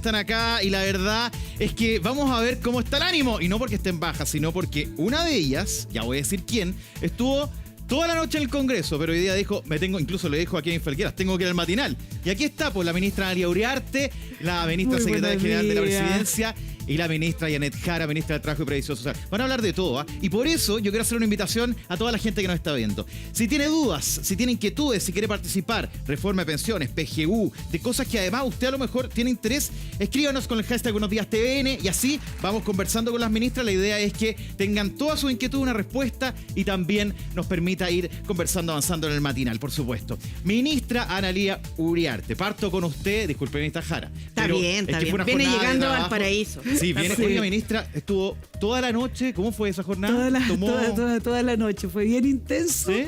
están acá y la verdad es que vamos a ver cómo está el ánimo. Y no porque estén bajas, sino porque una de ellas, ya voy a decir quién, estuvo toda la noche en el Congreso, pero hoy día dijo, incluso le dijo a Kevin Felgueras, tengo que ir al matinal. Y aquí está, pues, la ministra Analía Uriarte, la ministra secretaria general de la Presidencia y la ministra Yanet Jara, ministra del Trabajo y Previsión Social. Van a hablar de todo, ¿ah? Y por eso yo quiero hacer una invitación a toda la gente que nos está viendo. Si tiene dudas, si tiene inquietudes, si quiere participar, reforma de pensiones, PGU, de cosas que además usted a lo mejor tiene interés, escríbanos con el hashtag Buenos Días TVN y así vamos conversando con las ministras. La idea es que tengan toda su inquietud una respuesta y también nos permita ir conversando, avanzando en el matinal, por supuesto. Ministra Analía Uriarte, parto con usted, disculpe, ministra Jara. Está bien. Viene llegando al paraíso. Sí, viene con la ministra, estuvo toda la noche. ¿Cómo fue esa jornada? Toda la noche, fue bien intenso. ¿Sí?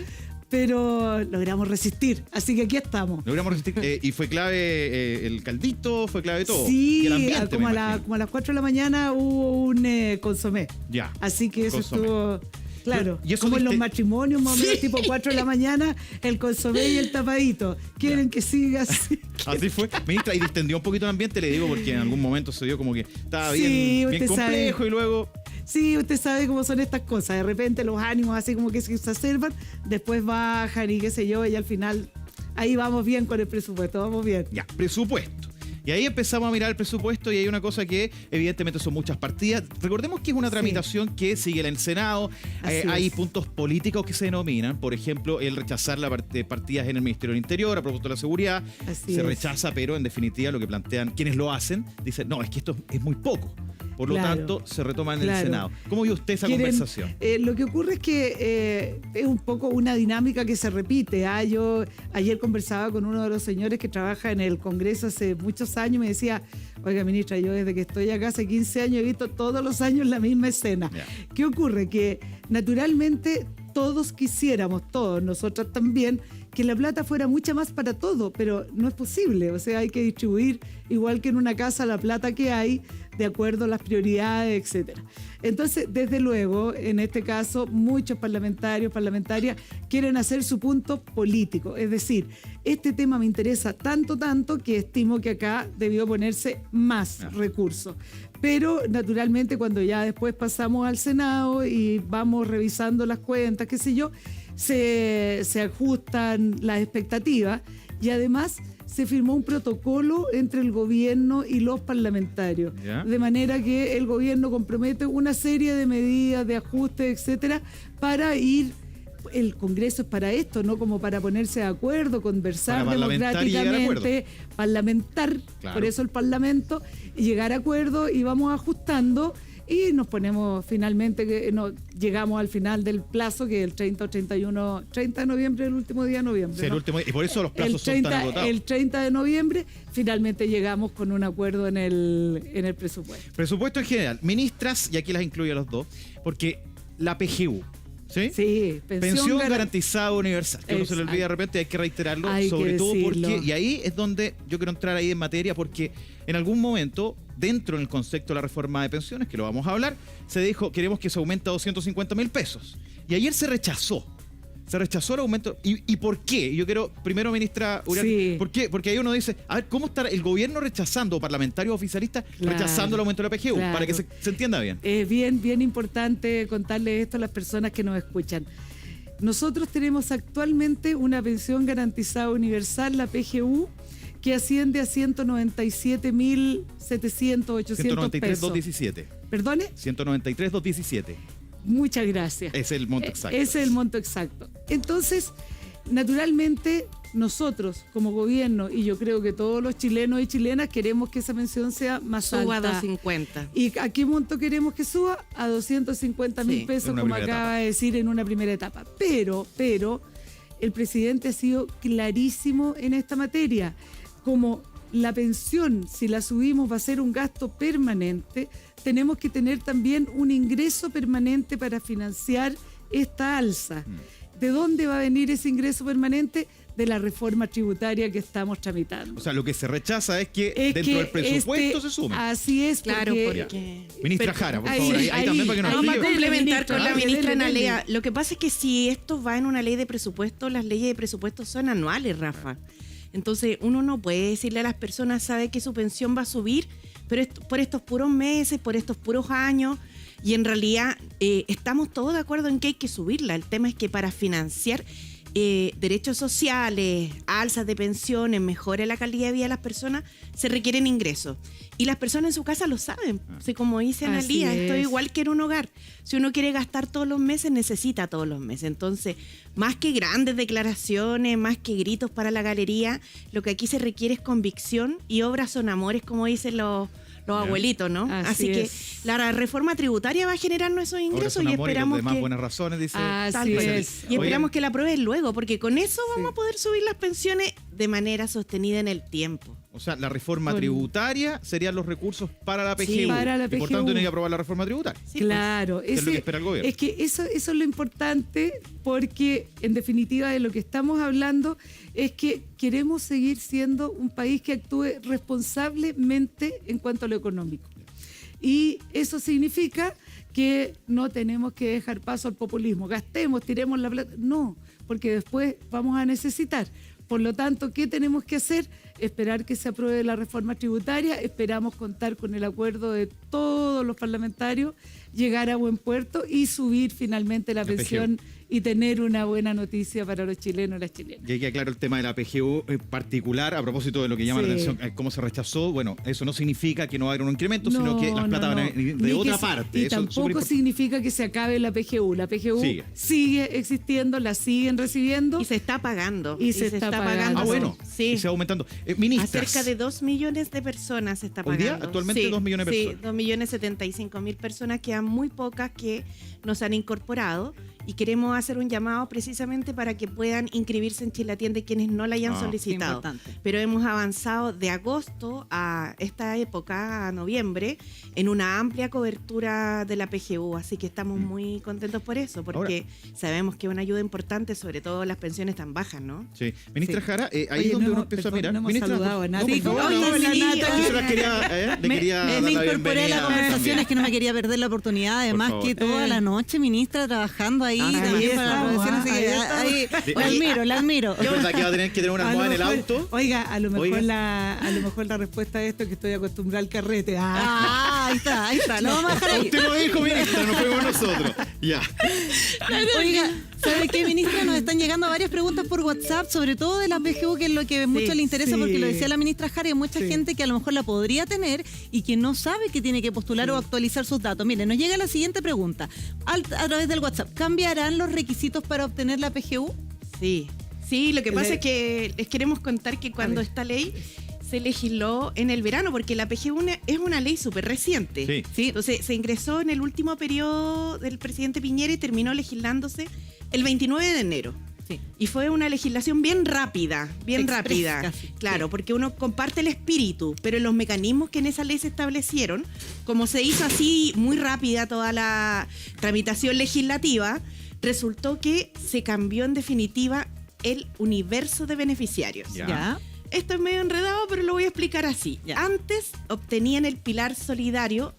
Pero logramos resistir, así que aquí estamos. Logramos resistir. Y fue clave el caldito, fue clave todo. Sí, y el ambiente, como a las 4 de la mañana hubo un consomé. Ya. Así que eso consomé. Estuvo... Claro, y eso como en los matrimonios, más o menos tipo 4 de la mañana, el consomé y el tapadito. ¿Quieren que siga así? Así fue. Ministra, y distendió un poquito el ambiente, le digo, porque en algún momento se vio como que estaba Sí, bien complejo y luego... Sí, usted sabe cómo son estas cosas. De repente los ánimos así como que se exacerban, después bajan y qué sé yo, y al final ahí vamos bien con el presupuesto, vamos bien. Ya, presupuesto. Y ahí empezamos a mirar el presupuesto y hay una cosa que evidentemente son muchas partidas. Recordemos que es una tramitación que sigue en el Senado. Hay puntos políticos que se denominan. Por ejemplo, el rechazar las partidas en el Ministerio del Interior a propósito de la seguridad. Se rechaza, pero en definitiva lo que plantean quienes lo hacen, dicen, no, es que esto es muy poco. Por lo tanto, se retoma en el Senado. ¿Cómo vio usted esa conversación? Lo que ocurre es que es un poco una dinámica que se repite. Yo ayer conversaba con uno de los señores que trabaja en el Congreso hace muchos años y me decía, oiga, ministra, yo desde que estoy acá hace 15 años he visto todos los años la misma escena. ¿Qué ocurre? Que naturalmente todos quisiéramos, todos, nosotras también, que la plata fuera mucha más para todo, pero no es posible. O sea, hay que distribuir, igual que en una casa, la plata que hay, de acuerdo a las prioridades, etcétera. Entonces, desde luego, en este caso, muchos parlamentarias quieren hacer su punto político. Es decir, este tema me interesa tanto que estimo que acá debió ponerse más recursos. Pero, naturalmente, cuando ya después pasamos al Senado y vamos revisando las cuentas, qué sé yo, se ajustan las expectativas y además se firmó un protocolo entre el gobierno y los parlamentarios, de manera que el gobierno compromete una serie de medidas, de ajustes, etcétera, para ir. El Congreso es para esto, no como para ponerse de acuerdo, conversar democráticamente, parlamentar, por eso el Parlamento, y llegar a acuerdo y vamos ajustando y nos ponemos finalmente, llegamos al final del plazo, que es el 30 de noviembre, el último día de noviembre. Sí, el último, y por eso los plazos son tan agotados. El 30 de noviembre finalmente llegamos con un acuerdo en el presupuesto. Presupuesto en general. Ministras, y aquí las incluyo a los dos, porque la PGU, ¿sí? Sí, pensión garantizada universal, que uno se le olvida de repente, hay que reiterarlo, sobre todo porque, y ahí es donde yo quiero entrar ahí en materia, porque en algún momento, dentro del concepto de la reforma de pensiones, que lo vamos a hablar, se dijo, queremos que se aumente a 250.000 pesos. Y ayer se rechazó el aumento. ¿Y por qué? Yo quiero, primero, ministra Uriarte, ¿por qué? Porque ahí uno dice, a ver, ¿cómo está el gobierno rechazando, o parlamentarios oficialistas rechazando el aumento de la PGU? Para que se entienda bien. Es bien importante contarle esto a las personas que nos escuchan. Nosotros tenemos actualmente una pensión garantizada universal, la PGU, que asciende a 197.700, 800 pesos. 193.217. ¿Perdone? 193.217. Muchas gracias. Es el monto exacto. Ese es el monto exacto. Entonces, naturalmente, nosotros como gobierno, y yo creo que todos los chilenos y chilenas queremos que esa pensión sea más alta. Suba a 250. ¿Y a qué monto queremos que suba? A 250.000 pesos, como acaba de decir, en una primera etapa. Pero, el presidente ha sido clarísimo en esta materia. Como la pensión, si la subimos, va a ser un gasto permanente, tenemos que tener también un ingreso permanente para financiar esta alza. ¿De dónde va a venir ese ingreso permanente? De la reforma tributaria que estamos tramitando. O sea, lo que se rechaza es que dentro del presupuesto se sume. Así es, claro, porque... Ministra Jara, por favor, ahí también para que nos vamos a explique. complementar con la ministra Analía. Lo que pasa es que si esto va en una ley de presupuesto, las leyes de presupuesto son anuales, Rafa. Entonces, uno no puede decirle a las personas, sabe que su pensión va a subir, pero por estos puros meses, por estos puros años, y en realidad estamos todos de acuerdo en que hay que subirla. El tema es que para financiar derechos sociales, alzas de pensiones, mejore la calidad de vida de las personas, se requieren ingresos. Y las personas en su casa lo saben. Así como dice Analía, esto es igual que en un hogar. Si uno quiere gastar todos los meses, necesita todos los meses. Entonces, más que grandes declaraciones, más que gritos para la galería, lo que aquí se requiere es convicción, y obras son amores, como dicen los abuelitos, ¿no? Así que la reforma tributaria va a generarnos esos ingresos y esperamos que... buenas razones, dice. Así es. Y esperamos que la aprueben luego, porque con eso vamos a poder subir las pensiones de manera sostenida en el tiempo. O sea, la reforma tributaria serían los recursos para la PGU. Sí, para la PGU. Y por tanto, no hay que aprobar la reforma tributaria. Sí, claro. Es lo que espera el gobierno. Es que eso es lo importante, porque en definitiva de lo que estamos hablando es que queremos seguir siendo un país que actúe responsablemente en cuanto a lo económico. Y eso significa que no tenemos que dejar paso al populismo. Gastemos, tiremos la plata. No, porque después vamos a necesitar. Por lo tanto, ¿qué tenemos que hacer? Esperar que se apruebe la reforma tributaria. Esperamos contar con el acuerdo de todos los parlamentarios, llegar a buen puerto y subir finalmente la pensión y tener una buena noticia para los chilenos y las chilenas. Y hay que aclarar el tema de la PGU en particular, a propósito de lo que llama la atención, cómo se rechazó. Bueno, eso no significa que no va a haber un incremento, sino que las plata van a venir de otra parte. Y eso tampoco significa que se acabe la PGU. La PGU sigue existiendo, la siguen recibiendo. Y se está pagando. Y se está pagando. Ah, bueno. Sí. Y se va aumentando. Ministras. Cerca de 2 millones de personas se está pagando. ¿Hoy día? Actualmente 2 millones de personas. Sí, 2.075.000 personas, quedan muy pocas que nos han incorporado, y queremos hacer un llamado precisamente para que puedan inscribirse en Chilatiende quienes no la hayan solicitado. Pero hemos avanzado de agosto a esta época, a noviembre, en una amplia cobertura de la PGU, así que estamos muy contentos por eso, porque sabemos que es una ayuda importante, sobre todo las pensiones tan bajas, ¿no? Sí. Ministra Jara, ahí donde uno empieza a mirar. No hemos Ministra, saludado a nadie. Me incorporé a la conversación, es que no me quería perder la oportunidad, además que toda la noche, ministra, trabajando ahí también para la producción, así que la admiro. ¿Es verdad que va a tener que tener una almohada en el auto? Oiga, a lo mejor la respuesta a esto es que estoy acostumbrada al carrete. Ahí está, lo vamos a dejar ahí. Usted lo dijo, ministra, no fuimos nosotros. Ya. Oiga, ¿sabe qué, ministra? Nos están llegando varias preguntas por WhatsApp, sobre todo de la PGU, que es lo que mucho le interesa, porque lo decía la ministra Jara, hay mucha gente que a lo mejor la podría tener y que no sabe que tiene que postular o actualizar sus datos. Miren, nos llega la siguiente pregunta a través del WhatsApp. ¿Cambiarán los requisitos para obtener la PGU? Sí, lo que pasa es que les queremos contar que cuando esta ley se legisló en el verano, porque la PGU es una ley súper reciente. Sí. Entonces se ingresó en el último periodo del presidente Piñera y terminó legislándose el 29 de enero. Sí. Y fue una legislación bien rápida. Casi. Claro, porque uno comparte el espíritu, pero los mecanismos que en esa ley se establecieron, como se hizo así muy rápida toda la tramitación legislativa, resultó que se cambió en definitiva el universo de beneficiarios. Ya. Esto es medio enredado, pero lo voy a explicar así. Ya. Antes obtenían el pilar solidario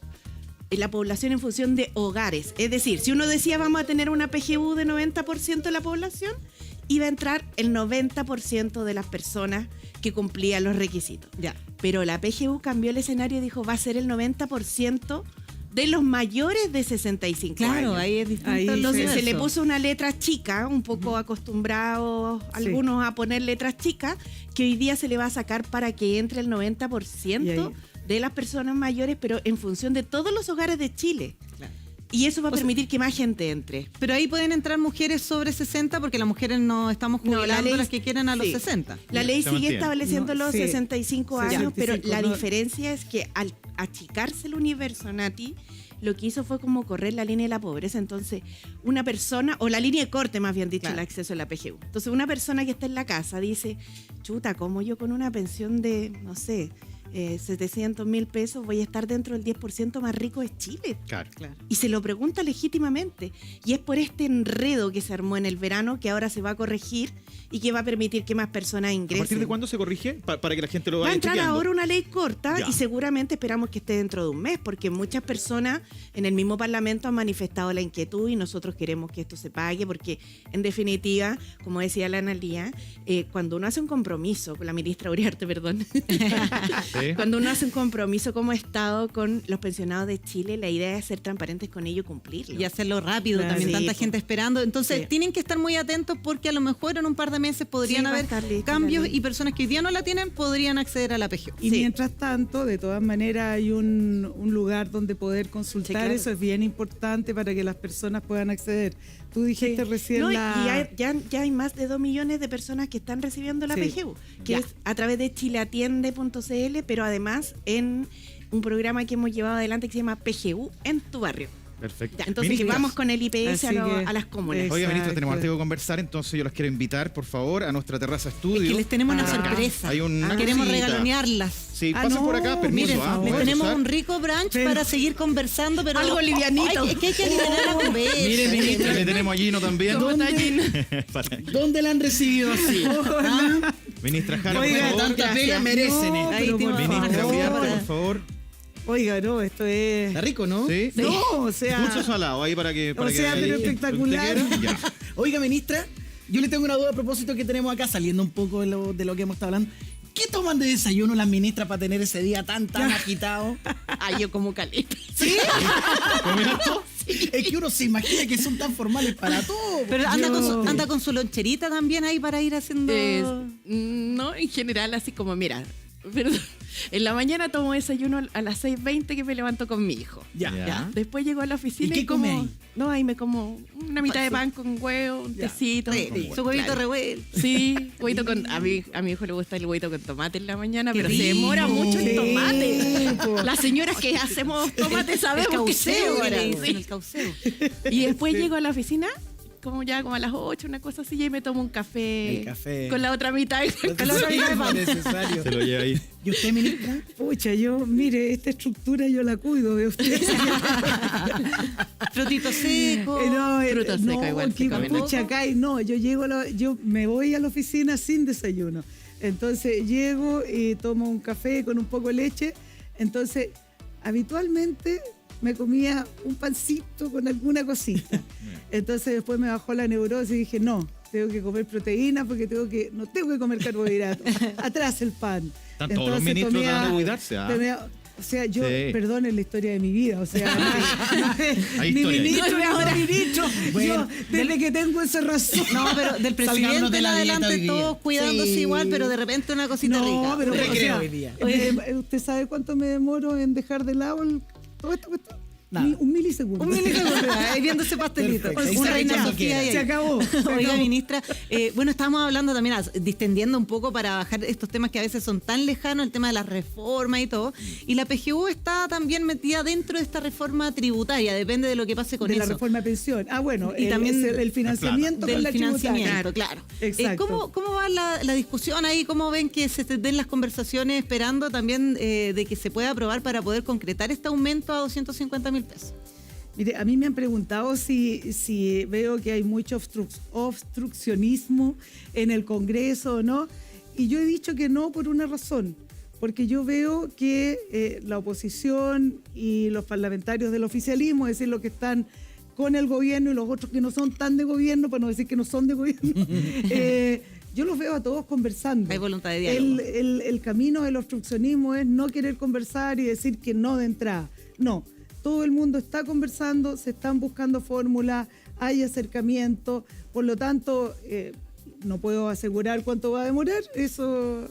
en la población en función de hogares. Es decir, si uno decía vamos a tener una PGU de 90% de la población, iba a entrar el 90% de las personas que cumplían los requisitos. Ya. Pero la PGU cambió el escenario y dijo va a ser el 90% de los mayores de 65 años. Claro, ahí es distinto. Entonces se le puso una letra chica, un poco acostumbrados algunos a poner letras chicas, que hoy día se le va a sacar para que entre el 90% de las personas mayores, pero en función de todos los hogares de Chile. Claro. Y eso va a permitir que más gente entre. Pero ahí pueden entrar mujeres sobre 60, porque las mujeres no estamos jubilando las que quieren a los 60. La ley sigue mantiene. estableciendo los 65 años, pero la 65, diferencia es que al achicarse el universo, Nati, lo que hizo fue como correr la línea de la pobreza. Entonces, una persona, o la línea de corte más bien dicho, el acceso a la PGU. Entonces, una persona que está en la casa dice, chuta, ¿cómo yo con una pensión de, no sé, 700.000 pesos voy a estar dentro del 10% más rico de Chile? Claro. Y se lo pregunta legítimamente. Y es por este enredo que se armó en el verano que ahora se va a corregir y que va a permitir que más personas ingresen. ¿A partir de cuándo se corrige? Para que la gente lo vaya Va a entrar chequeando. ahora una ley corta y seguramente esperamos que esté dentro de un mes, porque muchas personas en el mismo Parlamento han manifestado la inquietud y nosotros queremos que esto se pague, porque en definitiva, como decía la Analía, cuando uno hace un compromiso con la ministra Uriarte, perdón, Sí. Cuando uno hace un compromiso como Estado con los pensionados de Chile, la idea es ser transparentes con ello y cumplirlo. Y hacerlo rápido, Claro. también Sí, tanta po. gente esperando. Entonces, Sí. tienen que estar muy atentos porque a lo mejor en un par de meses podrían Sí, va a haber estar lista cambios la ley. y personas que hoy día no la tienen podrían acceder a la PGU. Y Sí. mientras tanto, de todas maneras, hay un lugar donde poder consultar. Sí, claro. Eso es bien importante para que las personas puedan acceder. Tú dijiste recién No, la... y ya hay más de 2 millones de personas que están recibiendo la Sí. PGU, que Ya. es a través de chileatiende.cl, pero además en un programa que hemos llevado adelante que se llama PGU en tu barrio. Perfecto. Ya, entonces Ministra, vamos con el IPS Así que- a las comunas. Oiga, ministra, tenemos Exacto. harto que conversar, entonces yo los quiero invitar, por favor, a nuestra terraza estudio. Es que les tenemos una Ah. sorpresa. Hay una Queremos cosita. regalonearlas. Sí, Ah, pasen no, por acá, permiso. Miren, por favor. les ¿puedes tenemos usar? un rico brunch Pero- para seguir conversando, pero Algo livianito. Ay, es que hay que aliviar la conversa. Mire, ministra, Le tenemos a Gino también. ¿Cómo está, Gino? Para- ¿dónde la han recibido así? ¿Ah? Ministra Jara, Oiga, por favor. tanta gracias. pega merecen. No, Ahí pero tiene- por Ministra favor. Uriarte, por favor. Oiga, no, esto es... Está rico, ¿no? ¿Sí? No, o sea... Dulce o salado, ahí para que... Para O sea, que pero ahí- espectacular. ¿Usted quiere? Ya. Oiga, ministra, yo le tengo una duda a propósito que tenemos acá, saliendo un poco de lo que hemos estado hablando. ¿Qué toman de desayuno las ministras para tener ese día tan agitado? Ay, yo como caleta. ¿Sí? ¿Comió esto? Es que uno se imagina que son tan formales para todo. Pero Yo- anda con su loncherita también ahí para ir haciendo... No, en general, así como, mira, perdón, en la mañana tomo desayuno a las 6:20 que me levanto con mi hijo. Ya. Ya. Después llego a la oficina ¿Y qué como, come ahí? No, ahí me como una mitad de pan con huevo, un Ya. tecito. Sí, su huevito Claro. revuelto. Sí, huevito con... A mi hijo le gusta el huevito con tomate en la mañana, Qué pero se rico. demora mucho el Sí, tomate. po. Las señoras que hacemos tomate El sabemos que se cauceo, demora. le dicen, Sí. el cauceo. Y después llego a la oficina, como a las 8, una cosa así, y ahí me tomo un café. El café. Con la otra mitad. Con la otra mitad de pan. Necesario. Se lo lleva ahí. ¿Y usted, ministra? Pucha, yo, mire, esta estructura yo la cuido de usted. Frutito seco. Fruta seca igual que se come, ¿no? pucha, acá, no, yo me voy a la oficina sin desayuno. Entonces llego y tomo un café con un poco de leche. Entonces, habitualmente me comía un pancito con alguna cosita. Entonces después me bajó la neurosis y dije, no, tengo que comer proteína porque no tengo que comer carbohidratos. Atrás el pan. Están todos los ministros tratando de cuidarse, ¿ah? O sea, yo, Sí. perdón, es la historia de mi vida. O sea, Hay ni historia ahí. ministro, ni Ahora- ministro. Bueno, yo, desde que tengo esa razón. No, pero del Salgámonos presidente de en la dieta adelante hoy día. todos cuidándose Sí. igual, pero de repente una cosita rica. pero Recreo hoy día. ¿Usted sabe cuánto me demoro en dejar de lado toda esta cuestión? Nada. Un milisegundo. Un milisegundo, ahí viendo ese pastelito. Perfecto. Ahí Un sabe reina cuando Sofía quiera. ahí. Se acabó. se Oiga, acabó. ministra, bueno, estábamos hablando también, distendiendo un poco para bajar estos temas que a veces son tan lejanos, el tema de la reforma y todo. Y la PGU está también metida dentro de esta reforma tributaria, depende de lo que pase con de eso. la reforma de pensión. Ah, bueno, Y también el financiamiento con del la financiamiento, tributaria. claro. Exacto. ¿Cómo va la discusión ahí? ¿Cómo ven que se den las conversaciones esperando también de que se pueda aprobar para poder concretar este aumento a 250.000 pesos? Mire, a mí me han preguntado si veo que hay mucho obstruccionismo en el Congreso o no, y yo he dicho que no por una razón, porque yo veo que la oposición y los parlamentarios del oficialismo, es decir, los que están con el gobierno y los otros que no son tan de gobierno, para no decir que no son de gobierno, yo los veo a todos conversando. Hay voluntad de diálogo. El camino del obstruccionismo es no querer conversar y decir que no de entrada. No, todo el mundo está conversando, se están buscando fórmulas, hay acercamiento, por lo tanto, no puedo asegurar cuánto va a demorar, eso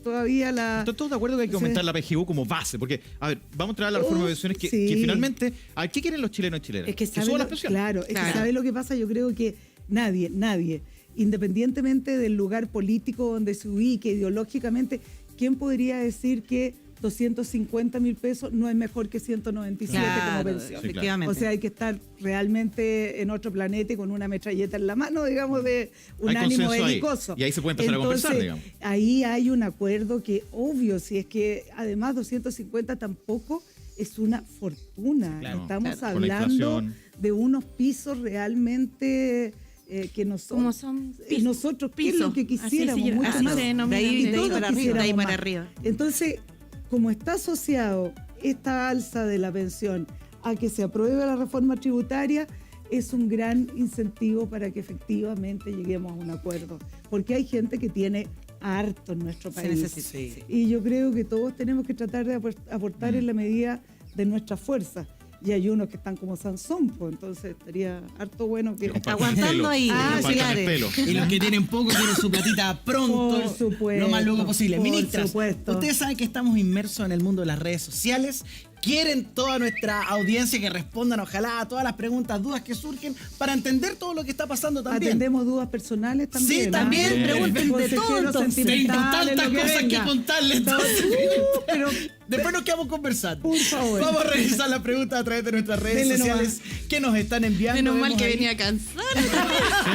todavía la... ¿Están todos de acuerdo que hay que Sí. aumentar la PGU como base? Porque, a ver, vamos a traer la reforma de pensiones que, sí. que finalmente, a ver, ¿qué quieren los chilenos y chilenas? Es que sabe suban lo, las pensiones. claro, es que Claro. sabe lo que pasa, yo creo que nadie, independientemente del lugar político donde se ubique ideológicamente, ¿quién podría decir que 250.000 pesos no es mejor que 197 como pensión? Sí, efectivamente. O sea, hay que estar realmente en otro planeta y con una metralleta en la mano, digamos, de un Hay ánimo consenso ahí. belicoso. Y ahí se puede empezar a conversar, digamos. Ahí hay un acuerdo que, obvio, si es que además 250 tampoco es una fortuna. Claro, Estamos claro. Con la hablando inflación. de unos pisos realmente que no son. Como son Y pisos. nosotros, ¿qué es lo que Así quisiéramos? se- Mucho así más. se denomina. De ahí Y todos para arriba, quisiéramos de ahí para más. arriba. Entonces, como está asociado esta alza de la pensión a que se apruebe la reforma tributaria, es un gran incentivo para que efectivamente lleguemos a un acuerdo. Porque hay gente que tiene harto en nuestro Se país. necesita. Sí. Y yo creo que todos tenemos que tratar de aportar en la medida de nuestras fuerzas. Y hay unos que están como Sansón, pues entonces estaría harto bueno que... Aguantando ahí. Compartan el pelo. Y los que tienen poco quieren su platita pronto, Por supuesto, lo más luego posible. por Ministras, supuesto. ustedes saben que estamos inmersos en el mundo de las redes sociales. Quieren toda nuestra audiencia que respondan, ojalá, a todas las preguntas, dudas que surgen para entender todo lo que está pasando también. Atendemos dudas personales también. Sí, también, Bien. pregunten de todo. Consejeros Entonces. Tengo sentimentales, tantas lo que cosas que venga. contarles. Entonces, Pero después nos quedamos conversando. Por favor. Vamos a revisar las preguntas a través de nuestras redes Dele sociales que nos están enviando. Menos mal Vemos que ahí. venía cansada.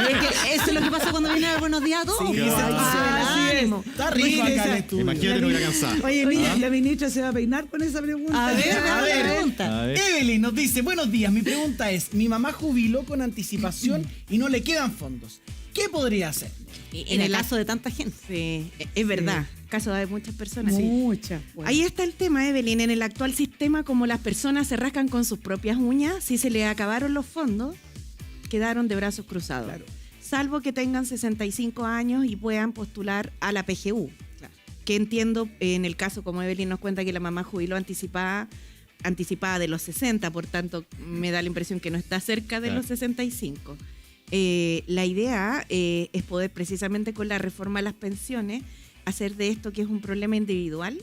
Es que eso es lo que pasa cuando viene a Buenos Días a todos. Sí, Se claro. te sube el Así es. ánimo. Está rico acá el estudio. Imagínate no hubiera cansado. Oye, mira, la ministra se va a peinar con esa pregunta. A ver, A ver. pregunta. A ver. Evelyn nos dice, buenos días, mi pregunta es, mi mamá jubiló con anticipación y no le quedan fondos. ¿Qué podría hacer? En el caso de tanta gente. Sí, es verdad. Caso de muchas personas. Sí. Muchas. Bueno. Ahí está el tema, Evelyn. En el actual sistema, como las personas se rascan con sus propias uñas, si se les acabaron los fondos, quedaron de brazos cruzados. Claro. Salvo que tengan 65 años y puedan postular a la PGU. Que entiendo, en el caso, como Evelyn nos cuenta, que la mamá jubiló anticipada de los 60, por tanto, me da la impresión que no está cerca de Claro. los 65. La idea es poder, precisamente con la reforma de las pensiones, hacer de esto, que es un problema individual,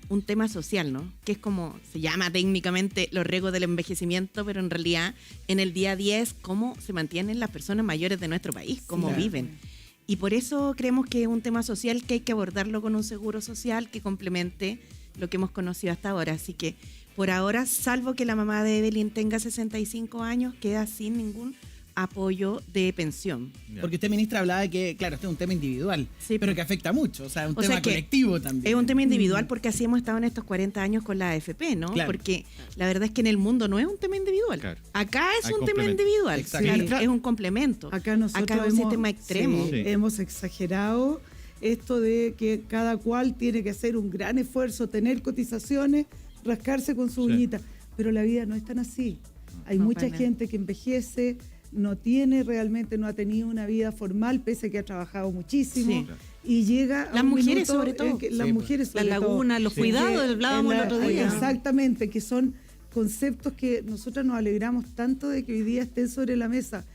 un tema social, ¿no? Que es como se llama técnicamente los riesgos del envejecimiento, pero en realidad en el día a día es cómo se mantienen las personas mayores de nuestro país, cómo Claro. viven. Y por eso creemos que es un tema social que hay que abordarlo con un seguro social que complemente lo que hemos conocido hasta ahora. Así que por ahora, salvo que la mamá de Evelyn tenga 65 años, queda sin ningún apoyo de pensión. Ya. Porque usted, ministra, hablaba de que, claro, este es un tema individual, Sí, pero que afecta mucho, o sea, un O tema sea que colectivo también. Es un tema individual porque así hemos estado en estos 40 años con la AFP, ¿no? Claro. Porque la verdad es que en el mundo no es un tema individual. Claro. Acá es Hay un tema complemento. individual. Exacto. Claro, es un complemento. Acá nosotros Acá es un sistema extremo. sí, Sí. hemos exagerado esto de que cada cual tiene que hacer un gran esfuerzo, tener cotizaciones, rascarse con su Sí. uñita. Pero la vida no es tan así. Hay No, mucha para nada. gente que envejece, no ha tenido una vida formal, pese a que ha trabajado muchísimo. Sí. Y llega a Las un mujeres, minuto sobre todo. en que las Sí, mujeres La sobre todo, laguna, los Sí. cuidados, que hablábamos en el otro día. Exactamente, que son conceptos que nosotros nos alegramos tanto de que hoy día estén sobre la mesa.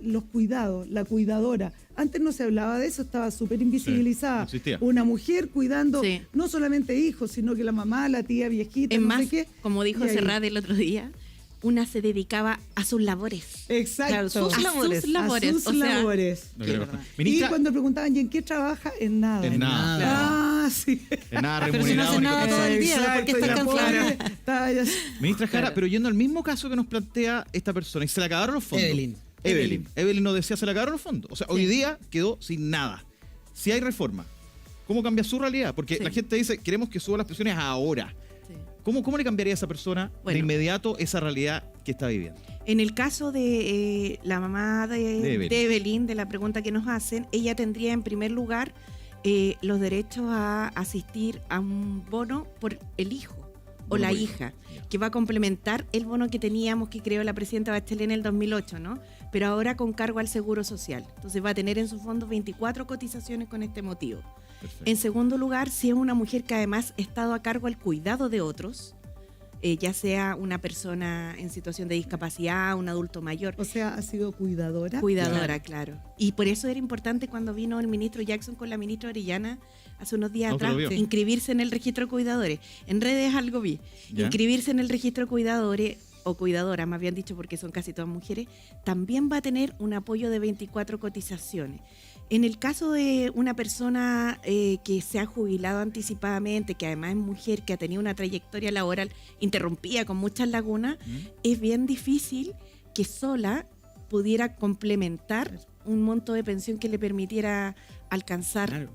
Los cuidados, la cuidadora. Antes no se hablaba de eso, estaba súper invisibilizada. no existía. Una mujer cuidando Sí. no solamente hijos, sino que la mamá, la tía viejita, Es no más, sé qué. como dijo Y ahí- Serrat el otro día, una se dedicaba a sus labores. Exacto. Claro, sus A labores. sus labores. A sus o sea, labores. No quiero- verdad. Y Ministra, cuando preguntaban, ¿y en qué trabaja? En nada. En nada. Ah, sí. en nada Pero si no remunerado hace ni nada cotizado. todo el día, Exacto, ¿por qué estás y la cansada? pobre estaba ya- Ministra Jara, pero yendo al mismo caso que nos plantea esta persona, y se le acabaron los fondos. Evelyn. Evelyn nos decía, se le acabaron los fondos. O sea, hoy día quedó sin nada. Si hay reforma, ¿cómo cambia su realidad? Porque Sí. la gente dice, queremos que suban las pensiones ahora. sí. ¿Cómo le cambiaría a esa persona de Bueno. inmediato esa realidad que está viviendo? En el caso de la mamá De Evelyn. de Evelyn, de la pregunta que nos hacen, ella tendría en primer lugar los derechos a asistir a un bono por el hijo o Bono la por hijo. hija, Ya. que va a complementar el bono que teníamos, que creó la presidenta Bachelet en el 2008, ¿no? Pero ahora con cargo al Seguro Social. Entonces va a tener en su fondo 24 cotizaciones con este motivo. Perfecto. En segundo lugar, si es una mujer que además ha estado a cargo al cuidado de otros, ya sea una persona en situación de discapacidad, un adulto mayor, O sea, ha sido cuidadora. cuidadora, claro. Y por eso era importante cuando vino el ministro Jackson con la ministra Orellana hace unos días No, se lo atrás, vio. inscribirse en el registro de cuidadores. En redes algo vi. Ya. Inscribirse en el registro de cuidadores o cuidadoras, más bien dicho, porque son casi todas mujeres, también va a tener un apoyo de 24 cotizaciones. En el caso de una persona que se ha jubilado anticipadamente, que además es mujer, que ha tenido una trayectoria laboral interrumpida con muchas lagunas, es bien difícil que sola pudiera complementar un monto de pensión que le permitiera alcanzar, Claro.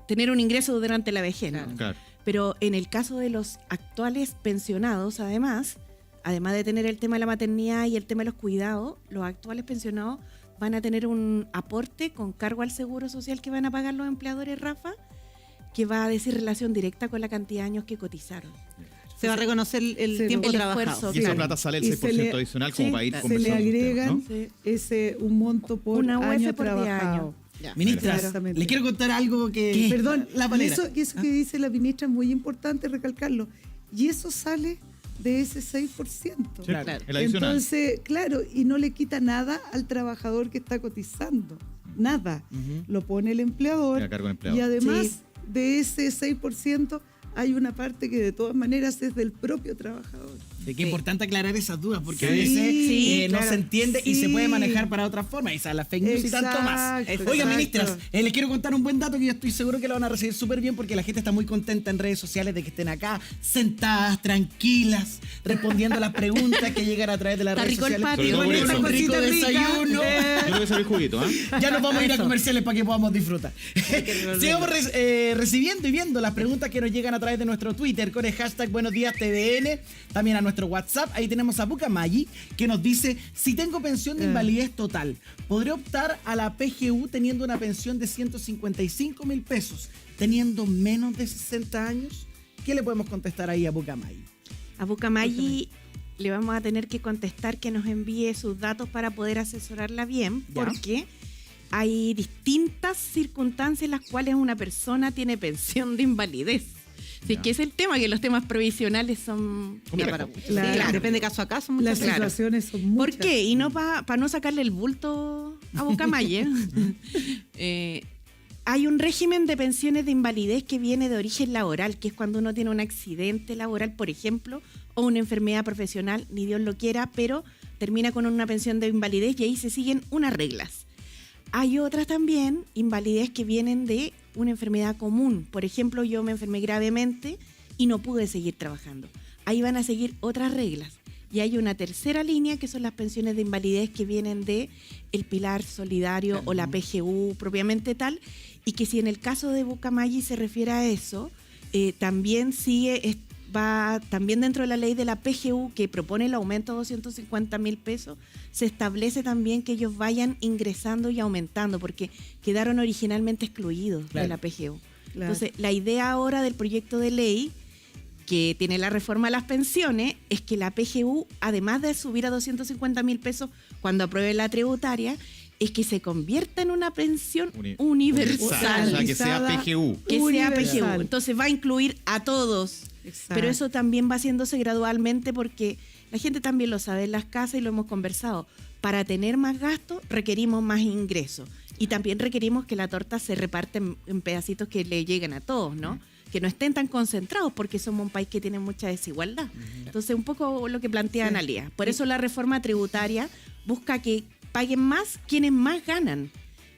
tener un ingreso durante la vejez, ¿no? Claro. Pero en el caso de los actuales pensionados, además de tener el tema de la maternidad y el tema de los cuidados, los actuales pensionados van a tener un aporte con cargo al Seguro Social que van a pagar los empleadores, Rafa, que va a decir relación directa con la cantidad de años que cotizaron. Se va a reconocer el Sí, tiempo el trabajado. esfuerzo. Y esa Claro. plata sale el Y 6% se le- adicional como sí, para ir se le Se le conversando con ustedes, agregan ¿no? Sí. un monto por Una UF año por día trabajado. año. Ministra, Exactamente. le quiero contar algo que... Perdón, La y panera. eso que dice la ministra es muy importante recalcarlo. Y eso sale de ese 6%. Sí, Claro. el adicional. Entonces, claro, y no le quita nada al trabajador que está cotizando. Nada. Lo pone el empleador. A cargo del empleador. Y además Sí. de ese 6%, hay una parte que de todas maneras es del propio trabajador. Sí, que es importante aclarar esas dudas, porque a Sí. veces Sí, no claro. se entiende y se Sí. puede manejar para otra forma, y la fake news y tanto más. Exacto, Oiga, exacto. ministras, les quiero contar un buen dato que yo estoy seguro que lo van a recibir súper bien, porque la gente está muy contenta en redes sociales de que estén acá, sentadas, tranquilas, respondiendo a las preguntas que llegan a través de las Está redes rico el sociales. patio. Sobre todo Con por un eso. rico Cosita rica. desayuno. Yo le voy a servir juguito, ¿ah? Ya nos vamos a ir a Eso. comerciales para que podamos disfrutar. Sigamos recibiendo y viendo las preguntas que nos llegan a través de nuestro Twitter con el hashtag Buenos Días TVN, también a nuestro WhatsApp. Ahí tenemos a Bucamayi, que nos dice: si tengo pensión de invalidez total, ¿podré optar a la PGU teniendo una pensión de 155.000 pesos, teniendo menos de 60 años? ¿Qué le podemos contestar ahí a Bucamayi? A Bucamayi le vamos a tener que contestar que nos envíe sus datos para poder asesorarla bien, Ya. porque hay distintas circunstancias en las cuales una persona tiene pensión de invalidez. Así Ya. que es el tema, que los temas provisionales son Complejo. para muchos. Claro. Sí, claro. Depende caso a caso. Las muchas veces. Claro. situaciones son muchas. ¿Por qué? Y no para no sacarle el bulto a Bucamayi. Hay un régimen de pensiones de invalidez que viene de origen laboral, que es cuando uno tiene un accidente laboral, por ejemplo, o una enfermedad profesional, ni Dios lo quiera, pero termina con una pensión de invalidez y ahí se siguen unas reglas. Hay otras también, invalidez, que vienen de una enfermedad común. Por ejemplo, yo me enfermé gravemente y no pude seguir trabajando. Ahí van a seguir otras reglas. Y hay una tercera línea, que son las pensiones de invalidez que vienen de el Pilar Solidario o la PGU propiamente tal, y que si en el caso de Bucamayi se refiere a eso, también va también dentro de la ley de la PGU, que propone el aumento de 250.000 pesos, se establece también que ellos vayan ingresando y aumentando, porque quedaron originalmente excluidos Claro. de la PGU. Claro. Entonces, la idea ahora del proyecto de ley que tiene la reforma a las pensiones es que la PGU, además de subir a 250.000 pesos cuando apruebe la tributaria, es que se convierta en una pensión universal. O sea, que sea PGU. Que sea Universal. PGU. Entonces va a incluir a todos. Exacto. Pero eso también va haciéndose gradualmente, porque la gente también lo sabe en las casas y lo hemos conversado. Para tener más gastos requerimos más ingresos. Y también requerimos que la torta se reparte en pedacitos que le lleguen a todos, ¿no? Que no estén tan concentrados, porque somos un país que tiene mucha desigualdad. Entonces, un poco lo que plantea Analía. Por eso la reforma tributaria busca que paguen más quienes más ganan,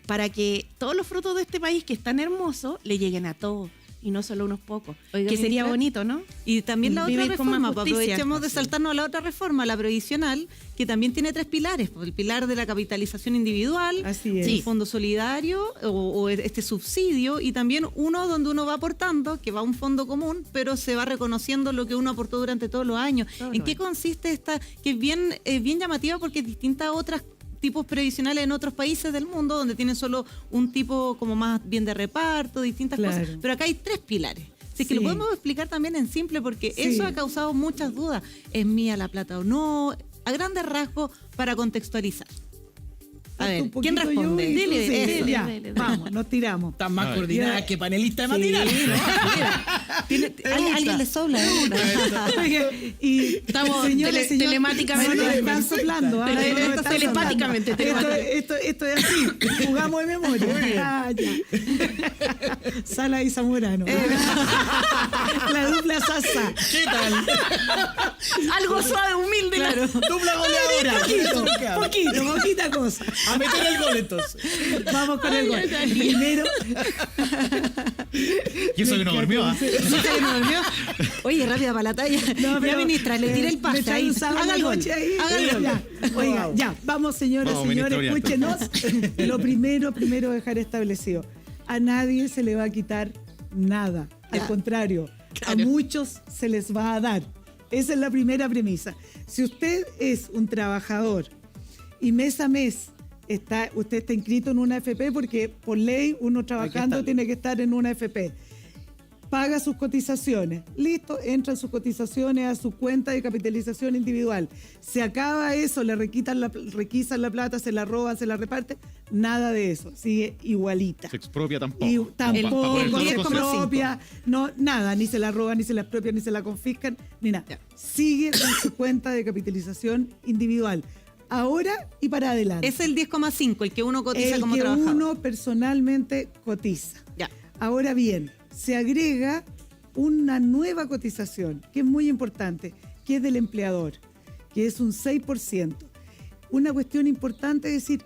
para que todos los frutos de este país, que es tan hermoso, le lleguen a todos y no solo a unos pocos. Oiga, Que sería ministra, bonito, ¿no? Y también la otra Vivir con más reforma, pues justicia. aprovechemos de saltarnos a la otra reforma, la previsional, que también tiene 3 pilares. Pues el pilar de la capitalización individual, Así es. el fondo solidario o este subsidio, y también uno donde uno va aportando, que va a un fondo común, pero se va reconociendo lo que uno aportó durante todos los años. Todos ¿En los qué años. consiste esta? Que es bien llamativa, porque es distinta a otras tipos previsionales en otros países del mundo, donde tienen solo un tipo como más bien de reparto, distintas Claro. cosas. Pero acá hay 3 pilares. Así que Sí. lo podemos explicar también en simple, porque Sí. eso ha causado muchas dudas. ¿Es mía la plata o no? A grandes rasgos, para contextualizar. A ver, Un ¿quién poquito yo responde? y tú, Dile, sí, dile, ya, dile. vamos, nos tiramos. Están más A ver. coordinadas Ya. que panelistas de Sí, matinal. ¿Alguien le sobra? Oiga, y Estamos señores, señores, telemáticamente. no nos están soplando. ¿ah? Tele- No nos están telepáticamente, soplando. telepáticamente. Esto es así. Jugamos de memoria. Ah, ya. Sala y Zamorano. La dupla Sasa. ¿Qué tal? Algo suave, humilde. Claro. Dupla goleadora. Poquita cosa. A meter el gol entonces. Vamos con el gol. Primero, Y eso que no durmió, ¿ah? Oye, rápida para la talla. No, Ya, ministra, le tire el me pase trae ahí. un sábado Haga a el la gol. noche ahí. Haga el gol. Ya. Oiga, ya, vamos señores, Vamos, ministra señores, Orianto. escúchenos. Lo primero dejar establecido. A nadie se le va a quitar nada. Al Ya. contrario, a Claro. muchos se les va a dar. Esa es la primera premisa. Si usted es un trabajador y mes a mes usted está inscrito en una AFP, porque por ley uno trabajando estar. tiene que estar en una AFP. paga sus cotizaciones. Listo, entran sus cotizaciones a su cuenta de capitalización individual. Se acaba eso, le requisan la plata, se la roban, se la reparten. Nada de eso, sigue igualita. Se expropia tampoco. Y Pa' poder tampoco todo se el concepto. expropia, no, nada, ni se la roban, ni se la expropian, ni se la confiscan, ni nada. Ya. Sigue con su cuenta de capitalización individual. Ahora y para adelante. Es el 10,5, el que uno cotiza El como que trabajador. uno personalmente cotiza. Ya. Ahora bien, se agrega una nueva cotización, que es muy importante, que es del empleador, que es un 6%. Una cuestión importante es decir,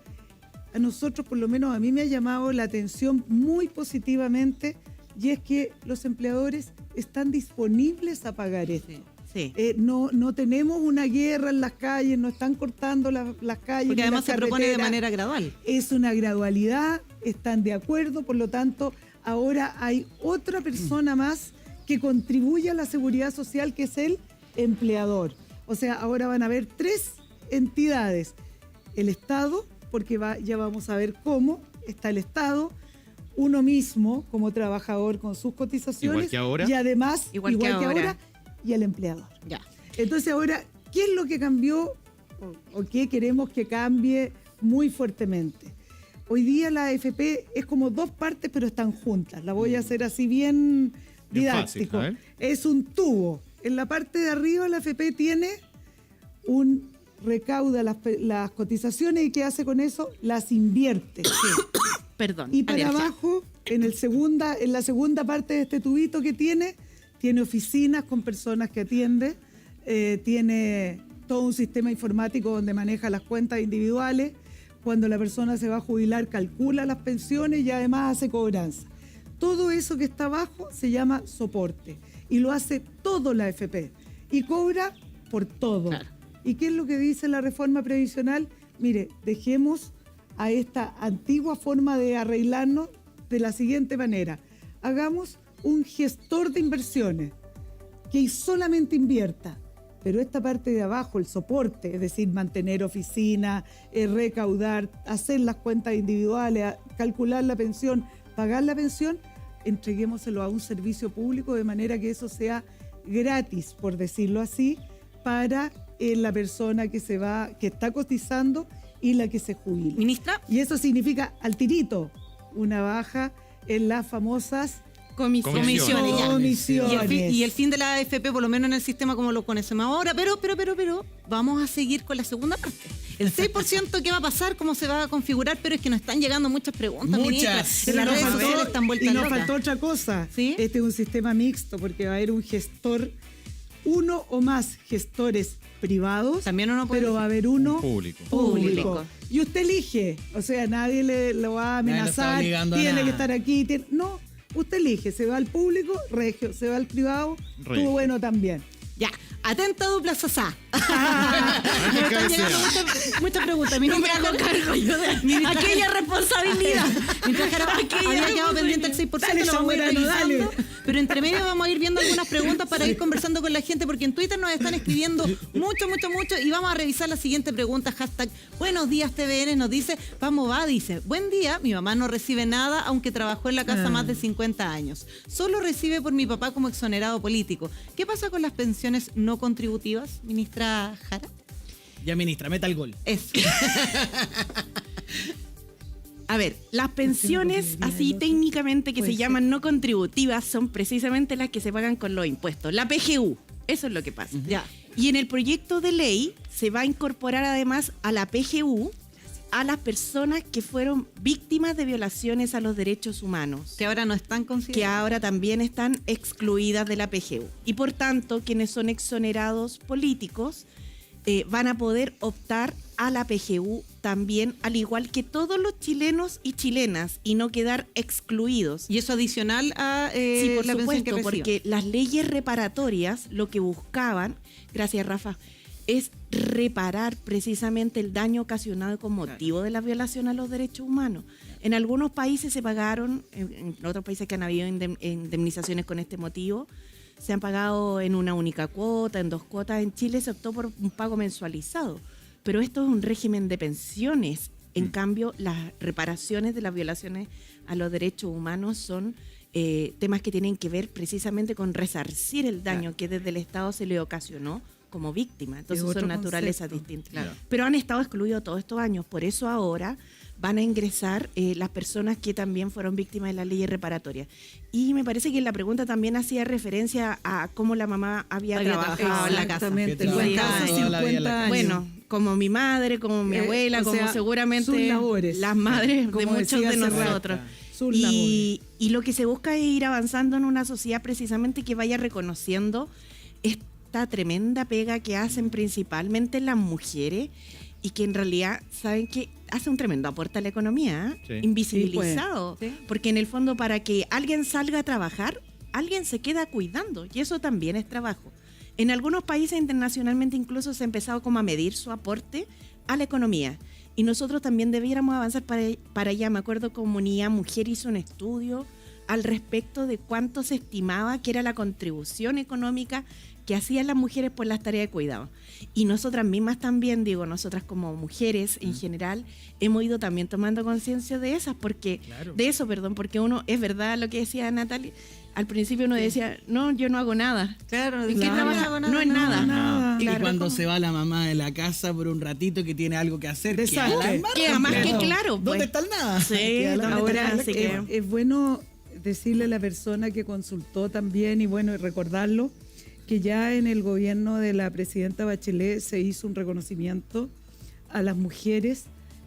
a nosotros, por lo menos a mí me ha llamado la atención muy positivamente, y es que los empleadores están disponibles a pagar esto. Sí. No tenemos una guerra en las calles, no están cortando las calles. Porque ni además las se propone de carreteras. manera gradual. Es una gradualidad, están de acuerdo, por lo tanto, ahora hay otra persona más que contribuye a la seguridad social, que es el empleador. O sea, ahora van a haber 3 entidades. El Estado, porque ya vamos a ver cómo está el Estado, uno mismo como trabajador con sus cotizaciones. Igual que ahora. Y además, Igual que ahora. y el empleador. Ya. Entonces ahora, ¿qué es lo que cambió o qué queremos que cambie muy fuertemente? Hoy día la AFP es como 2 partes, pero están juntas. La voy a hacer así bien Bien didáctico. fácil, a ver. Es un tubo. En la parte de arriba la AFP tiene recauda las cotizaciones, y ¿qué hace con eso? Las invierte. Perdón. Y para alergia. abajo, en la segunda parte de este tubito que tiene oficinas con personas que atiende, tiene todo un sistema informático donde maneja las cuentas individuales. Cuando la persona se va a jubilar, calcula las pensiones y además hace cobranza. Todo eso que está abajo se llama soporte y lo hace todo la AFP y cobra por todo. Claro. ¿Y qué es lo que dice la reforma previsional? Mire, dejemos a esta antigua forma de arreglarnos de la siguiente manera. Hagamos un gestor de inversiones que solamente invierta, pero esta parte de abajo, el soporte, es decir, mantener oficina, recaudar, hacer las cuentas individuales, calcular la pensión, pagar la pensión, entreguémoselo a un servicio público de manera que eso sea gratis, por decirlo así, para la persona que está cotizando y la que se jubila. Ministra, Y eso significa al tirito una baja en las famosas Comisiones. ya. comisiones. Y el fin de la AFP, por lo menos en el sistema como lo conocemos ahora, pero vamos a seguir con la segunda parte. El 6%, ¿qué va a pasar? ¿Cómo se va a configurar? Pero es que nos están llegando muchas preguntas, Muchas. ministra. Pero En las nos redes faltó- sociales están vueltas Y nos locas. faltó otra cosa. ¿Sí? Este es un sistema mixto porque va a haber un gestor, uno o más gestores privados, También uno puede pero va a haber uno Público. público. Y usted elige, o sea, nadie lo va a Nadie lo está amenazar, obligando a tiene nada. que estar aquí. No, usted elige, se va al público, regio, se va al privado, Regio. estuvo bueno también. Ya, atenta dupla sasá. Me Me están llegando muchas preguntas. Ministra, hago cargo yo de aquella responsabilidad. Mientras Jara había quedado pendiente el 6%, Dale, lo vamos a ir Zamorano, revisando. dale. Pero entre medio vamos a ir viendo algunas preguntas para ir conversando con la gente, porque en Twitter nos están escribiendo mucho. Y vamos a revisar la siguiente pregunta. Hashtag Buenos días TVN nos dice, vamos va, dice, buen día, mi mamá no recibe nada, aunque trabajó en la casa más de 50 años. Solo recibe por mi papá como exonerado político. ¿Qué pasa con las pensiones no contributivas, ministra Jara? Ya, ministra, meta el gol. Eso. A ver, las pensiones así técnicamente que se llaman no contributivas son precisamente las que se pagan con los impuestos. La PGU, eso es lo que pasa. Ya. Y en el proyecto de ley se va a incorporar además a la PGU a las personas que fueron víctimas de violaciones a los derechos humanos, Que ahora no están que consideradas. ahora también están excluidas de la PGU. Y por tanto, quienes son exonerados políticos van a poder optar a la PGU también, al igual que todos los chilenos y chilenas, y no quedar excluidos. Y eso adicional a Sí, por la pensión que supuesto, reciban. porque las leyes reparatorias lo que buscaban, gracias Rafa, es reparar precisamente el daño ocasionado con motivo de la violación a los derechos humanos. En algunos países se pagaron, en otros países que han habido indemnizaciones con este motivo, se han pagado en una única cuota, en 2 cuotas. En Chile se optó por un pago mensualizado, pero esto es un régimen de pensiones. En cambio, las reparaciones de las violaciones a los derechos humanos son temas que tienen que ver precisamente con resarcir el daño que desde el Estado se le ocasionó como víctima. Entonces Es son otro naturalezas concepto. distintas. Claro. Pero han estado excluidos todos estos años. Por eso ahora van a ingresar las personas que también fueron víctimas de la ley reparatoria. Y me parece que la pregunta también hacía referencia a cómo la mamá había trabajado en la casa. Exactamente, Que en buen trabajaba caso, toda la vida en la 50 casa. años. Bueno, como mi madre, como mi abuela, o como sea, seguramente sus labores. las madres de Como muchos decía de hace rato, nosotros. sus labores. Y lo que se busca es ir avanzando en una sociedad precisamente que vaya reconociendo esta tremenda pega que hacen principalmente las mujeres y que en realidad saben que hace un tremendo aporte a la economía, Sí. invisibilizado. Sí, pues. Porque en el fondo para que alguien salga a trabajar, alguien se queda cuidando y eso también es trabajo. En algunos países internacionalmente incluso se ha empezado como a medir su aporte a la economía. Y nosotros también debiéramos avanzar para allá. Me acuerdo Comunidad Mujer hizo un estudio al respecto de cuánto se estimaba que era la contribución económica que hacían las mujeres por las tareas de cuidado. Y nosotras mismas también, digo, nosotras como mujeres en general, hemos ido también tomando conciencia de esas, porque, Claro. de eso, perdón, porque uno, es verdad lo que decía Natalia, al principio uno decía, no, yo no hago nada. Claro, ¿En qué Claro. trabaja? No es nada. Nada. Y Claro, cuando ¿cómo? se va la mamá de la casa por un ratito que tiene algo que hacer, Desastre. queda la embarra, Queda más que claro. claro, pues. ¿Dónde está el nada? Sí, Queda la- ¿dónde Ahora está? Así que- es bueno decirle a la persona que consultó también y bueno, y recordarlo, que ya en el gobierno de la presidenta Bachelet se hizo un reconocimiento a las mujeres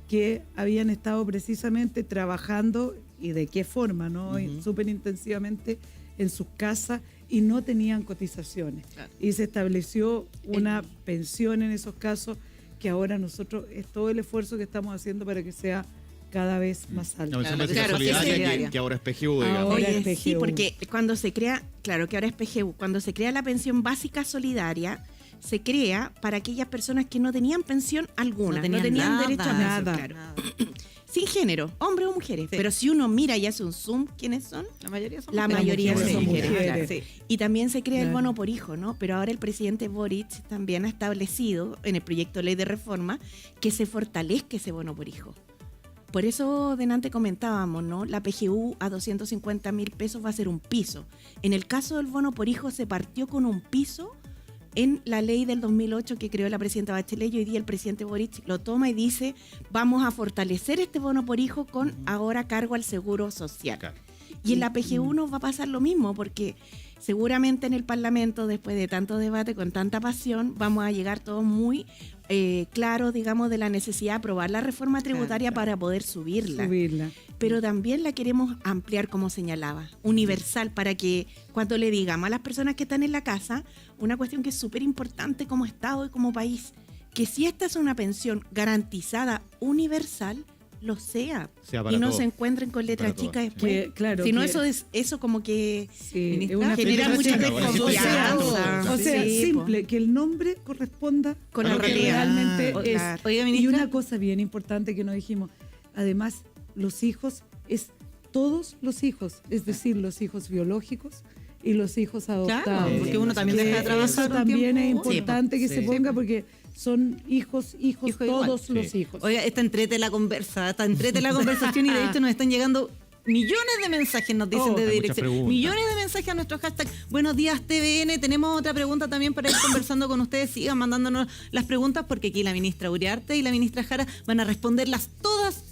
que habían estado precisamente trabajando y de qué forma, ¿no? Y súper intensivamente en sus casas y no tenían cotizaciones. Claro. Y se estableció una pensión en esos casos que ahora nosotros es todo el esfuerzo que estamos haciendo para que sea cada vez más alto. La versión básica Claro, solidaria sí, que, que ahora es PGU, digamos. Ahora Oye, es sí, PGU. porque cuando se crea, claro que ahora es PGU, cuando se crea la pensión básica solidaria, se crea para aquellas personas que no tenían pensión alguna, no tenían nada, derecho a pensión, nada. claro. Sin género, hombres o mujeres. Pero si uno mira y hace un zoom, ¿quiénes son? La mayoría son La mujeres. mayoría mujeres son son mujeres. mujeres. Claro. Y también se crea el Claro. bono por hijo, ¿no? Pero ahora el presidente Boric también ha establecido en el proyecto de ley de reforma que se fortalezca ese bono por hijo. Por eso delante comentábamos, ¿no? La PGU a 250.000 pesos va a ser un piso. En el caso del bono por hijo se partió con un piso en la ley del 2008 que creó la presidenta Bachelet y hoy día el presidente Boric lo toma y dice vamos a fortalecer este bono por hijo con ahora cargo al seguro social. Claro. Y en la PGU nos va a pasar lo mismo porque seguramente en el Parlamento, después de tanto debate, con tanta pasión, vamos a llegar todos muy claros, digamos, de la necesidad de aprobar la reforma tributaria para poder subirla. Subirla. Pero también la queremos ampliar, como señalaba, universal, para que cuando le digamos a las personas que están en la casa, una cuestión que es súper importante como Estado y como país, que si esta es una pensión garantizada universal, lo sea. Sea para Y no todos. se encuentren con letra Para todos. chica después. Que, claro, si no, que- eso como que Sí, Ministra, es una genera letra mucha chica, bueno, sí, desconfianza. O sea, Sí, simple, que el nombre corresponda Con a la lo que realidad. realmente Oh, es. claro. Oiga, Y ministra. una cosa bien importante que nos dijimos, además, los hijos es todos los hijos, es decir, los hijos biológicos y los hijos adoptados. Claro, porque uno también Que deja de trabajar eso un también es tiempo. importante que Sí, se sí. ponga porque son hijos Hijo igual. todos los Sí. hijos. Oiga, está entrete la conversa, está entrete la conversación y de hecho nos están llegando millones de mensajes, nos dicen Oh, de hay muchas dirección. preguntas. Millones de mensajes a nuestro hashtag Buenos Días TVN. Tenemos otra pregunta también para ir conversando con ustedes. Sigan mandándonos las preguntas porque aquí la ministra Uriarte y la ministra Jara van a responderlas todas.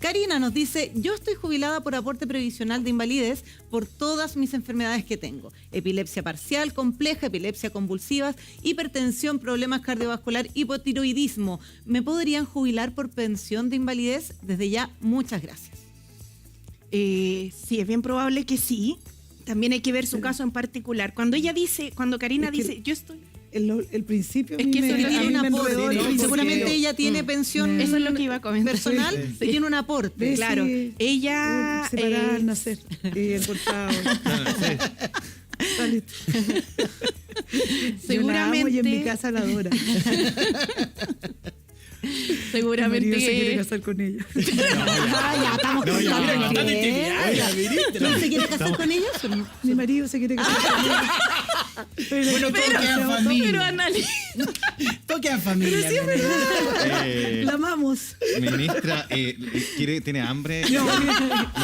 Karina nos dice, yo estoy jubilada por aporte previsional de invalidez por todas mis enfermedades que tengo. Epilepsia parcial, compleja, epilepsia convulsivas, hipertensión, problemas cardiovascular, hipotiroidismo. ¿Me podrían jubilar por pensión de invalidez? Desde ya, muchas gracias. Sí, es bien probable que sí. También hay que ver su caso en particular. Cuando ella dice, cuando Karina Es que- dice, yo estoy... El principio a Es mí que me- eso a tiene mí un me aporte, enredó, ¿no? porque- Seguramente ella tiene pensión Eso es lo que iba a comentar. personal Sí. y tiene un aporte. ¿Ves? Claro, Sí. ella... Separada al nacer y encontrado. Está listo. Yo la amo y en mi seguramente, casa la adora. seguramente Mi marido se quiere que... casar con ella. Ya estamos No, ya, contando bastante que- intimidad, la ministra. ¿Quién se quiere casar con ellos? Mi marido se quiere casar con ella. Bueno, todo queda en Pero familia. Annalise, Todo queda en familia. Pero sí es verdad. Eh, La amamos. Ministra, ¿tiene hambre? No,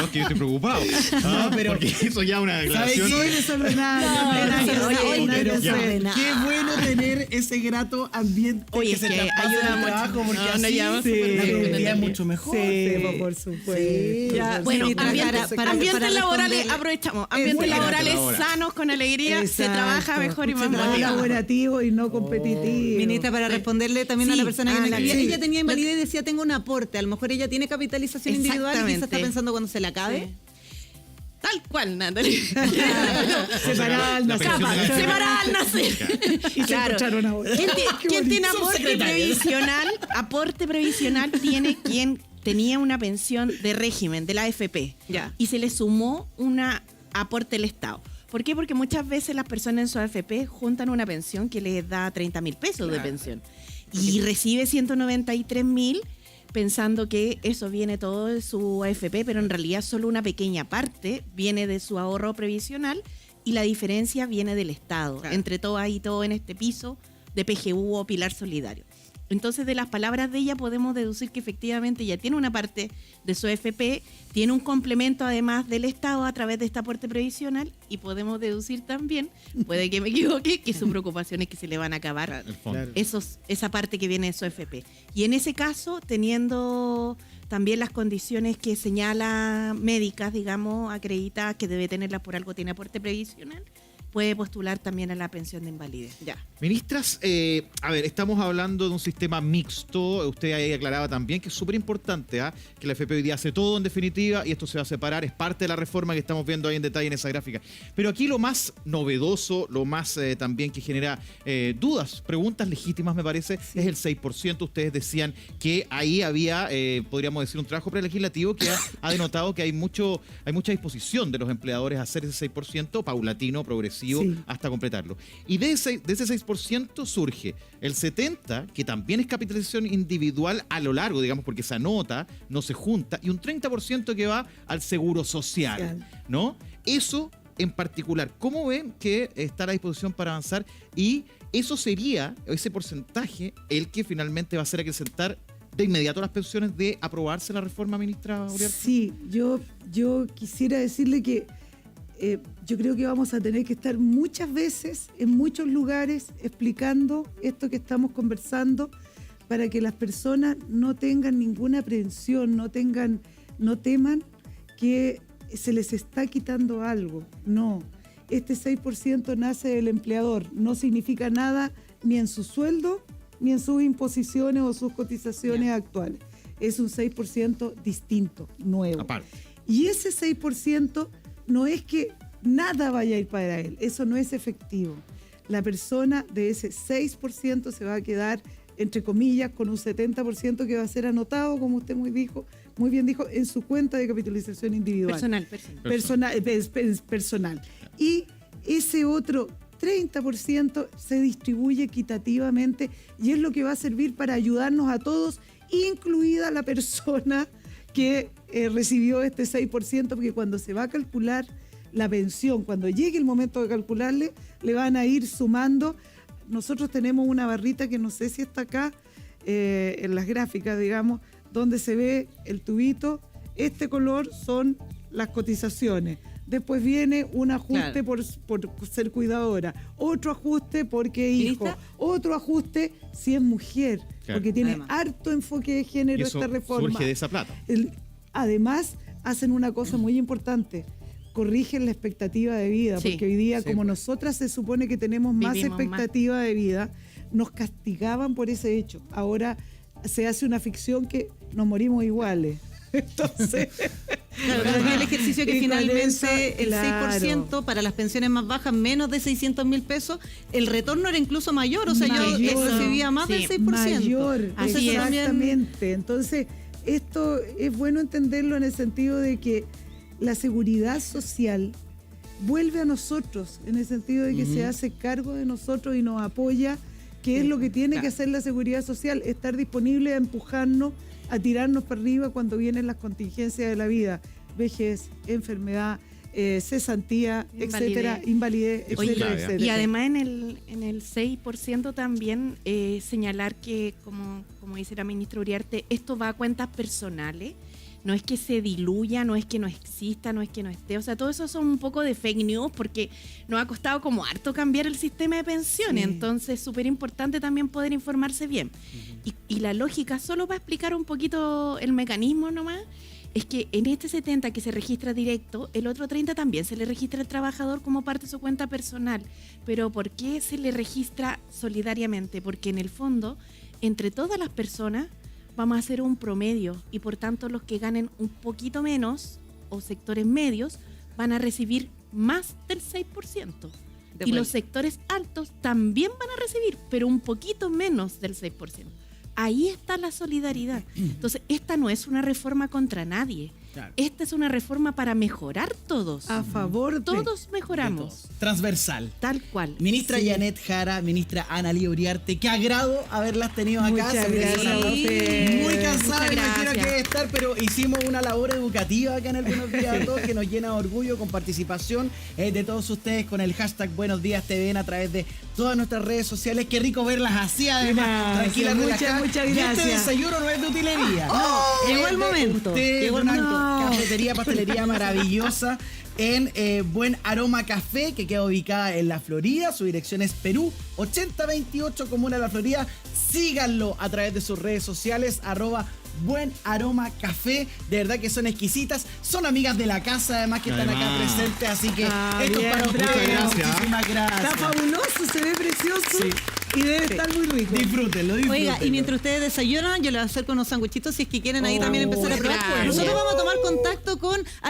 es que yo estoy preocupado. Ah, No, pero- porque eso ya es una declaración. ¿Sabes Soy desordenada. No, Oye, pero no ya. sé. Qué bueno tener ese grato ambiente Oye, que es se que traspasa ayuda en el mucho. trabajo, porque No, no así llevamos la súper bien. productividad es mucho mejor. Sí, por supuesto. Ya, Bueno, Ministra, para ambientes laborales, responderle- aprovechamos. Ambientes Bueno, laborales ahora. sanos, con alegría, se Exacto. trabaja mejor y más Se trabaja motivado. colaborativo y no competitivo. Ministra, para responderle también a la Sí, persona que nos ándale. escribía, Sí. ella tenía invalidez y decía, tengo un aporte. A lo mejor ella tiene capitalización individual y quizás está Exactamente. pensando cuando se la acabe. Sí. Tal cual, Natalie. Separada al La nacer. pensión de la- Separada al nacer. Y se encontraron ahora. ¿Quién tiene aporte Subsecretaria. previsional? Aporte previsional tiene quien tenía una pensión de régimen, de la AFP. Ya. Y se le sumó una aporte del Estado. ¿Por qué? Porque muchas veces las personas en su AFP juntan una pensión que les da 30.000 pesos de pensión. Y recibe 193.000 pensando que eso viene todo de su AFP, pero en realidad solo una pequeña parte viene de su ahorro previsional y la diferencia viene del Estado, Claro. entre todas y todo en este piso de PGU o Pilar Solidario. Entonces, de las palabras de ella podemos deducir que efectivamente ella tiene una parte de su AFP, tiene un complemento además del Estado a través de este aporte previsional y podemos deducir también, puede que me equivoque, que su preocupación es que se le van a acabar El fondo. esa parte que viene de su AFP. Y en ese caso, teniendo también las condiciones que señala médicas, digamos, acreditadas que debe tenerlas por algo, tiene aporte previsional, puede postular también a la pensión de invalidez. Ya. Ministras, a ver, estamos hablando de un sistema mixto. Usted ahí aclaraba también que es súper importante, que la FP hoy día hace todo en definitiva y esto se va a separar. Es parte de la reforma que estamos viendo ahí en detalle en esa gráfica. Pero aquí lo más novedoso, lo más también que genera dudas, preguntas legítimas me parece, es el 6%. Ustedes decían que ahí había, podríamos decir, un trabajo prelegislativo que ha denotado que hay mucha disposición de los empleadores a hacer ese 6% paulatino, progresivo, Sí. hasta completarlo. Y de ese 6% surge el 70%, que también es capitalización individual a lo largo, digamos, porque se anota, no se junta, y un 30% que va al seguro social, ¿no? Eso en particular, ¿cómo ven que está a la disposición para avanzar? Y eso sería, ese porcentaje, el que finalmente va a hacer acrecentar de inmediato las pensiones de aprobarse la reforma, ministra Uriarte. Sí, yo quisiera decirle que yo creo que vamos a tener que estar muchas veces en muchos lugares explicando esto que estamos conversando para que las personas no tengan ninguna aprehensión, no teman que se les está quitando algo. No, este 6% nace del empleador, no significa nada ni en su sueldo, ni en sus imposiciones o sus cotizaciones actuales. Es un 6% distinto, nuevo. Aparte. Y ese 6% no es que nada vaya a ir para él, eso no es efectivo. La persona de ese 6% se va a quedar, entre comillas, con un 70% que va a ser anotado, como usted muy bien dijo, en su cuenta de capitalización individual. Personal. Y ese otro 30% se distribuye equitativamente y es lo que va a servir para ayudarnos a todos, incluida la persona que recibió este 6%, porque cuando se va a calcular la pensión, cuando llegue el momento de calcularle, le van a ir sumando. Nosotros tenemos una barrita que no sé si está acá, en las gráficas, digamos, donde se ve el tubito. Este color son las cotizaciones. Después viene un ajuste por ser cuidadora, otro ajuste porque es hijo, ¿Ministra? otro ajuste si es mujer, Claro. porque tiene Además. harto enfoque de género Y eso esta reforma. surge de esa plata. Además, hacen una cosa muy importante, corrigen la expectativa de vida, Sí. porque hoy día, Sí, como pues. nosotras se supone que tenemos más Vivimos expectativa de vida, nos castigaban por ese hecho. Ahora se hace una ficción que nos morimos iguales. Entonces, Claro, pero aquí el ejercicio que Y con finalmente eso, el claro. 6% para las pensiones más bajas, menos de 600.000 pesos, el retorno era incluso mayor. O sea, Mayor. yo recibía más del Sí, 6%. mayor, Así es. exactamente. Entonces, esto es bueno entenderlo en el sentido de que la seguridad social vuelve a nosotros, en el sentido de que se hace cargo de nosotros y nos apoya, que es lo que tiene que hacer la seguridad social, estar disponible a empujarnos, a tirarnos para arriba cuando vienen las contingencias de la vida, vejez, enfermedad, cesantía, etcétera, invalidez, Oye, etcétera, etcétera. y además en el 6% también señalar que, como dice la ministra Uriarte, esto va a cuentas personales. No es que se diluya, no es que no exista, no es que no esté. O sea, todo eso son un poco de fake news porque nos ha costado como harto cambiar el sistema de pensiones. Sí. Entonces, súper importante también poder informarse bien. Y la lógica, solo para explicar un poquito el mecanismo nomás, es que en este 70 que se registra directo, el otro 30 también se le registra al trabajador como parte de su cuenta personal. Pero ¿por qué se le registra solidariamente? Porque en el fondo, entre todas las personas, vamos a hacer un promedio y por tanto los que ganen un poquito menos o sectores medios van a recibir más del 6%. Y los sectores altos también van a recibir, pero un poquito menos del 6%. Ahí está la solidaridad. Entonces, esta no es una reforma contra nadie. Claro. Esta es una reforma para mejorar todos. A favor de... Todos mejoramos. Transversal. Tal cual. Ministra Sí. Janet Jara, ministra Analía Uriarte, qué agrado haberlas tenido acá. Muchas Se gracias persona a usted. muy cansada, Muchas imagino gracias. que debe estar, pero hicimos una labor educativa acá en el Buenos Días a Todos que nos llena de orgullo con participación de todos ustedes con el hashtag Buenos Días TVN a través de todas nuestras redes sociales. Qué rico verlas así, además, Gracias, tranquilas, relajadas. muchas Y este gracias. desayuno no es de utilería. Llegó es el de momento. usted, Llegó el una momento. cafetería, pastelería maravillosa en Buen Aroma Café, que queda ubicada en La Florida. Su dirección es Perú 8028, Comuna de La Florida. Síganlo a través de sus redes sociales, @Buen Aroma Café. De verdad que son exquisitas. Son amigas de la casa, además, que están acá Además. presentes. Así que Ah, esto bien, es para bravo. ustedes. Muchas gracias. Muchísimas gracias. Está fabuloso, se ve precioso Sí. y debe estar muy rico. Disfrútenlo. Oiga, y mientras ustedes desayunan, yo les acerco unos sanguchitos si es que quieren ahí también empezar a probar. gracias. Nosotros vamos a tomar contacto con